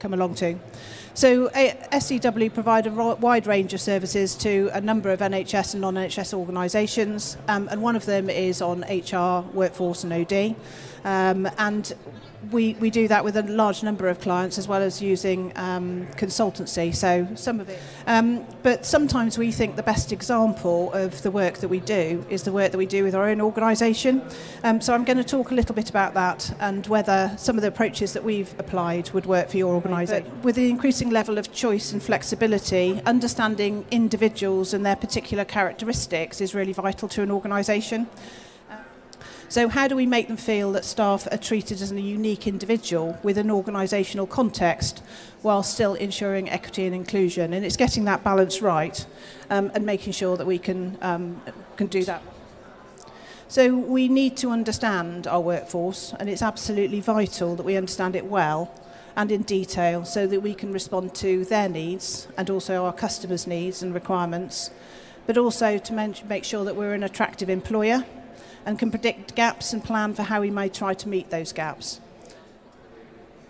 come along to. So SCW provide a wide range of services to a number of NHS and non-NHS organisations, and one of them is on HR, workforce and OD. And we do that with a large number of clients, as well as using consultancy, so some of it. But sometimes we think the best example of the work that we do is the work that we do with our own organisation. So I'm going to talk a little bit about that and whether some of the approaches that we've applied would work for your organisation. With the increasing level of choice and flexibility, understanding individuals and their particular characteristics is really vital to an organisation. So how do we make them feel that staff are treated as a unique individual with an organisational context while still ensuring equity and inclusion? And it's getting that balance right and making sure that we can do that. So we need to understand our workforce, and it's absolutely vital that we understand it well and in detail so that we can respond to their needs and also our customers' needs and requirements, but also to make sure that we're an attractive employer and can predict gaps and plan for how we may try to meet those gaps.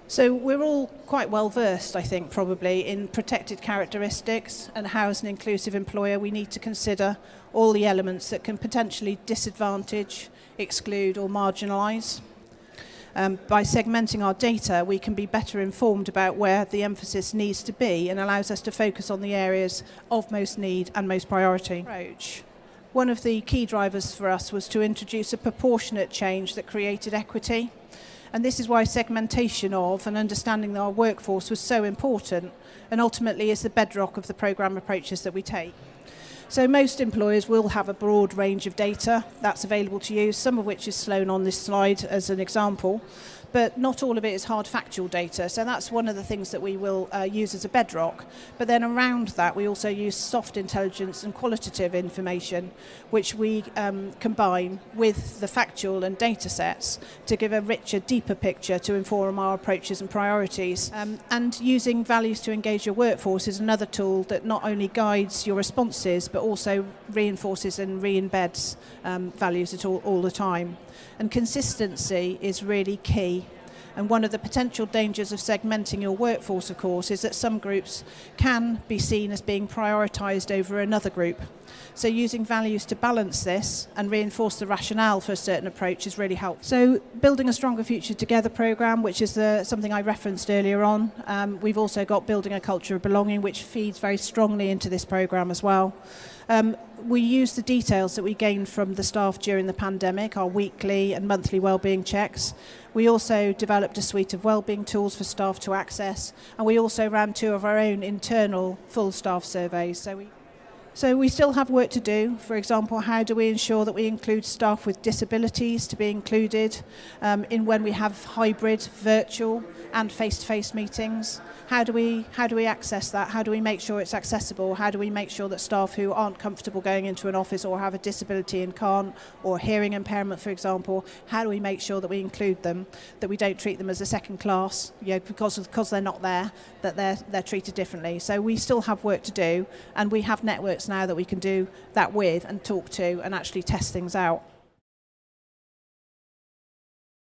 So we're all quite well versed, I think, probably in protected characteristics and how as an inclusive employer we need to consider all the elements that can potentially disadvantage, exclude or marginalise. By segmenting our data, we can be better informed about where the emphasis needs to be and allows us to focus on the areas of most need and most priority. Approach. One of the key drivers for us was to introduce a proportionate change that created equity. And this is why segmentation of and understanding our workforce was so important and ultimately is the bedrock of the programme approaches that we take. So most employers will have a broad range of data that's available to you, some of which is shown on this slide as an example, but not all of it is hard factual data. So that's one of the things that we will use as a bedrock. But then around that, we also use soft intelligence and qualitative information, which we combine with the factual and data sets to give a richer, deeper picture to inform our approaches and priorities. And using values to engage your workforce is another tool that not only guides your responses, but also reinforces and re-embeds values at all the time. And consistency is really key. And one of the potential dangers of segmenting your workforce, of course, is that some groups can be seen as being prioritised over another group. So using values to balance this and reinforce the rationale for a certain approach is really helpful. So building a Stronger Future Together programme, which is something I referenced earlier on. We've also got building a culture of belonging, which feeds very strongly into this programme as well. We use the details that we gained from the staff during the pandemic, our weekly and monthly wellbeing checks. We also developed a suite of wellbeing tools for staff to access, and we also ran 2 of our own internal full staff surveys. So we still have work to do. For example, how do we ensure that we include staff with disabilities to be included in when we have hybrid, virtual and face-to-face meetings? How do we access that? How do we make sure it's accessible? How do we make sure that staff who aren't comfortable going into an office or have a disability and can't, or hearing impairment, for example, how do we make sure that we include them, that we don't treat them as a second class, because they're not there, that they're treated differently? So we still have work to do, and we have networks now that we can do that with and talk to and actually test things out.